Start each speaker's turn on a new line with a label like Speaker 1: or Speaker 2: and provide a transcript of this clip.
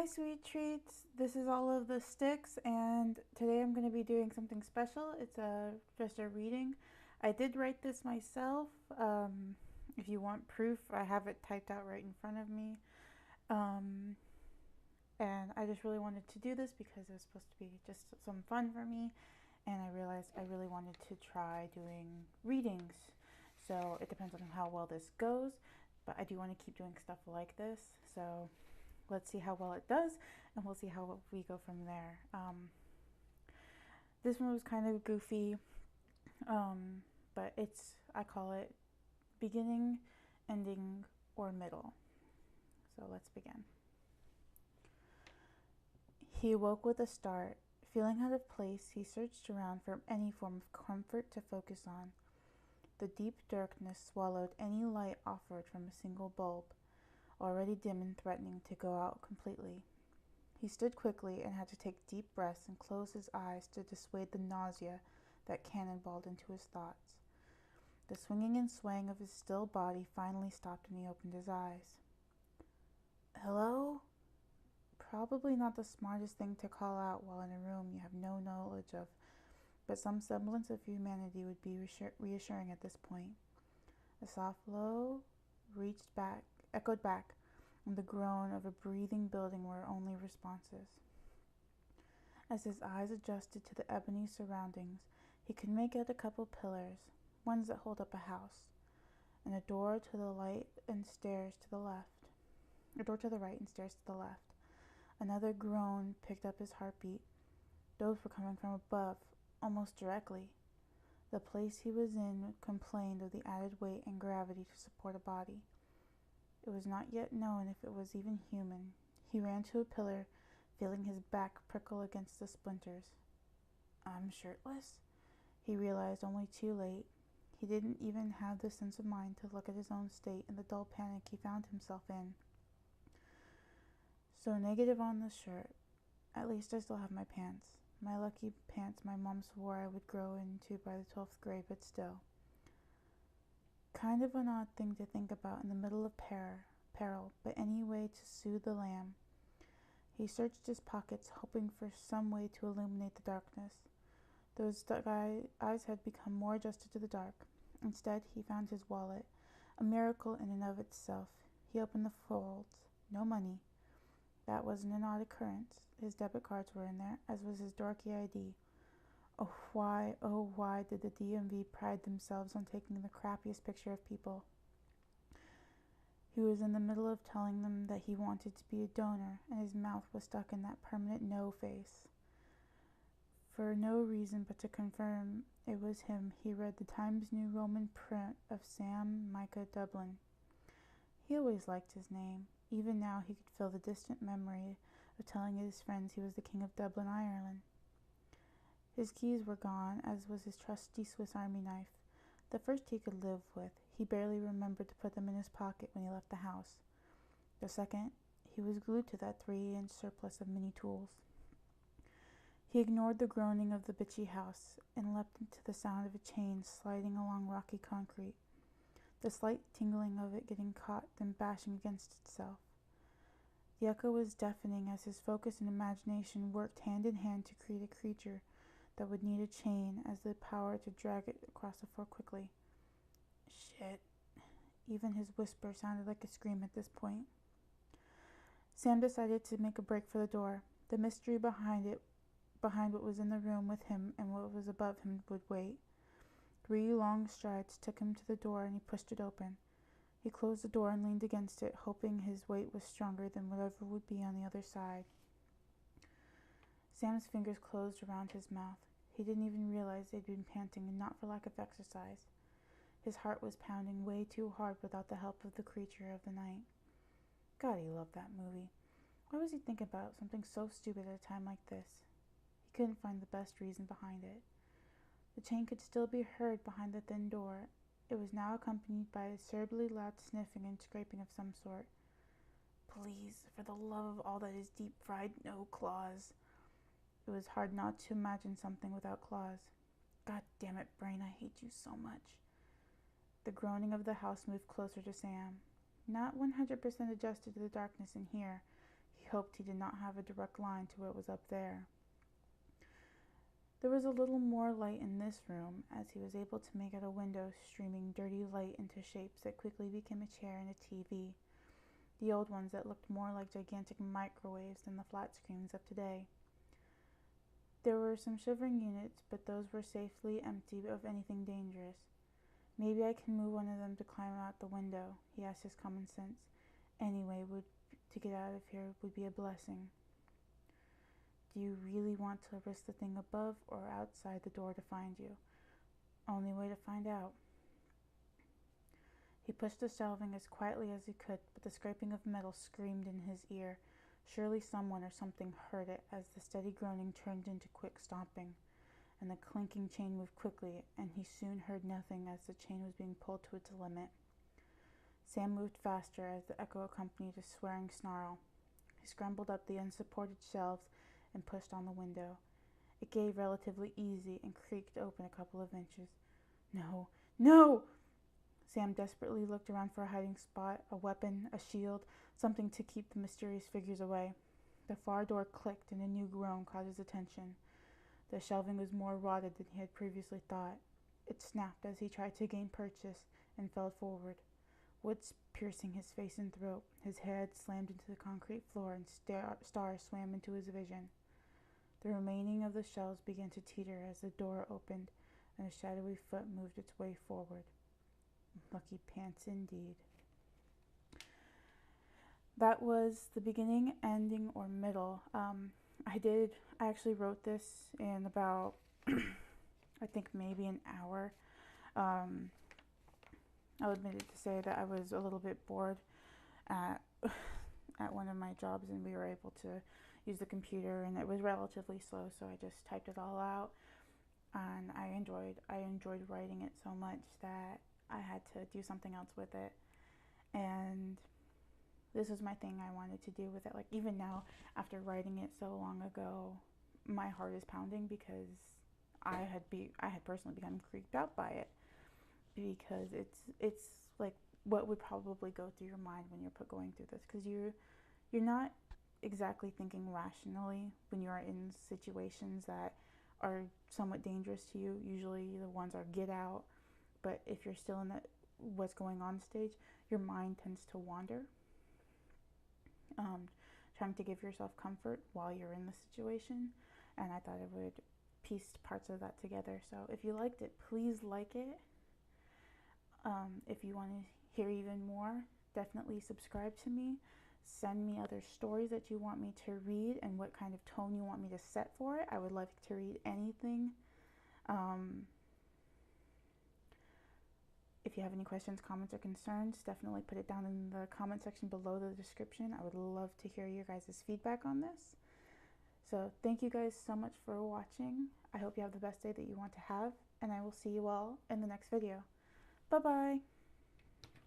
Speaker 1: Hi sweet treats, this is all of the sticks and today I'm going to be doing something special. It's just a reading. I did write this myself. If you want proof, I have it typed out right in front of me. Um, and I just really wanted to do this because it was supposed to be just some fun for me, and I realized I really wanted to try doing readings. So it depends on how well this goes, but I do want to keep doing stuff like this. So let's see how well it does, and we'll see how we go from there. This one was kind of goofy, but I call it beginning, ending, or middle. So let's begin. He awoke with a start. Feeling out of place, he searched around for any form of comfort to focus on. The deep darkness swallowed any light offered from a single bulb, already dim and threatening to go out completely. He stood quickly and had to take deep breaths and close his eyes to dissuade the nausea that cannonballed into his thoughts. The swinging and swaying of his still body finally stopped when he opened his eyes. Hello? Probably not the smartest thing to call out while in a room you have no knowledge of, but some semblance of humanity would be reassuring at this point. A soft low echoed back, and the groan of a breathing building were only responses. As his eyes adjusted to the ebony surroundings, he could make out a couple pillars, ones that hold up a house, and a door to the right and stairs to the left. Another groan picked up his heartbeat. Those were coming from above, almost directly. The place he was in complained of the added weight and gravity to support a body. It was not yet known if it was even human. He ran to a pillar, feeling his back prickle against the splinters. I'm shirtless? He realized only too late. He didn't even have the sense of mind to look at his own state in the dull panic he found himself in. So negative on the shirt. At least I still have my pants. My lucky pants my mom swore I would grow into by the 12th grade, but still. Kind of an odd thing to think about in the middle of peril, but any way to soothe the lamb. He searched his pockets, hoping for some way to illuminate the darkness. Those eyes had become more adjusted to the dark. Instead, he found his wallet, a miracle in and of itself. He opened the folds. No money. That wasn't an odd occurrence. His debit cards were in there, as was his dorky ID. Oh why did the DMV pride themselves on taking the crappiest picture of people? He was in the middle of telling them that he wanted to be a donor, and his mouth was stuck in that permanent no face. For no reason but to confirm it was him, he read the Times New Roman print of Sam Micah Dublin. He always liked his name. Even now he could feel the distant memory of telling his friends he was the King of Dublin, Ireland. His keys were gone, as was his trusty Swiss Army knife, the first he could live with. He barely remembered to put them in his pocket when he left the house. The second, he was glued to that 3-inch surplus of mini tools. He ignored the groaning of the bitchy house and leapt into the sound of a chain sliding along rocky concrete, the slight tingling of it getting caught, then bashing against itself. The echo was deafening as his focus and imagination worked hand in hand to create a creature that would need a chain as the power to drag it across the floor quickly. Shit. Even his whisper sounded like a scream at this point. Sam decided to make a break for the door. The mystery behind what was in the room with him and what was above him would wait. 3 long strides took him to the door, and he pushed it open. He closed the door and leaned against it, hoping his weight was stronger than whatever would be on the other side. Sam's fingers closed around his mouth. He didn't even realize they'd been panting, and not for lack of exercise. His heart was pounding way too hard without the help of the creature of the night. God, he loved that movie. Why was he thinking about something so stupid at a time like this? He couldn't find the best reason behind it. The chain could still be heard behind the thin door. It was now accompanied by a cerebrally loud sniffing and scraping of some sort. Please, for the love of all that is deep-fried, no claws. It was hard not to imagine something without claws. God damn it, brain, I hate you so much. The groaning of the house moved closer to Sam. Not 100% adjusted to the darkness in here, he hoped he did not have a direct line to what was up there. There was a little more light in this room, as he was able to make out a window streaming dirty light into shapes that quickly became a chair and a TV, the old ones that looked more like gigantic microwaves than the flat screens of today. There were some shivering units, but those were safely empty of anything dangerous. Maybe I can move one of them to climb out the window, he asked his common sense. Anyway, to get out of here would be a blessing. Do you really want to risk the thing above or outside the door to find you? Only way to find out. He pushed the shelving as quietly as he could, but the scraping of metal screamed in his ear. Surely someone or something heard it, as the steady groaning turned into quick stomping, and the clinking chain moved quickly, and he soon heard nothing as the chain was being pulled to its limit. Sam moved faster as the echo accompanied a swearing snarl. He scrambled up the unsupported shelves and pushed on the window. It gave relatively easy and creaked open a couple of inches. No, no! Sam desperately looked around for a hiding spot, a weapon, a shield, something to keep the mysterious figures away. The far door clicked and a new groan caught his attention. The shelving was more rotted than he had previously thought. It snapped as he tried to gain purchase and fell forward. Woods piercing his face and throat, his head slammed into the concrete floor and stars swam into his vision. The remaining of the shelves began to teeter as the door opened and a shadowy foot moved its way forward. Lucky pants indeed. That was the beginning, ending, or middle. I actually wrote this in about, I think maybe an hour. I'll admit it to say that I was a little bit bored at one of my jobs, and we were able to use the computer, and it was relatively slow, so I just typed it all out, and I enjoyed writing it so much that I had to do something else with it. And this was my thing I wanted to do with it. Like, even now, after writing it so long ago, my heart is pounding because I had personally become creeped out by it, because it's like what would probably go through your mind when you're going through this, because you're not exactly thinking rationally when you are in situations that are somewhat dangerous to you. Usually the ones are get out, but if you're still in that what's going on stage, your mind tends to wander, trying to give yourself comfort while you're in the situation. And I thought I would piece parts of that together. So if you liked it, please like it. If you want to hear even more, definitely subscribe to me. Send me other stories that you want me to read and what kind of tone you want me to set for it. I would love to read anything. If you have any questions, comments, or concerns, definitely put it down in the comment section below the description. I would love to hear your guys' feedback on this. So thank you guys so much for watching. I hope you have the best day that you want to have, and I will see you all in the next video. Bye-bye.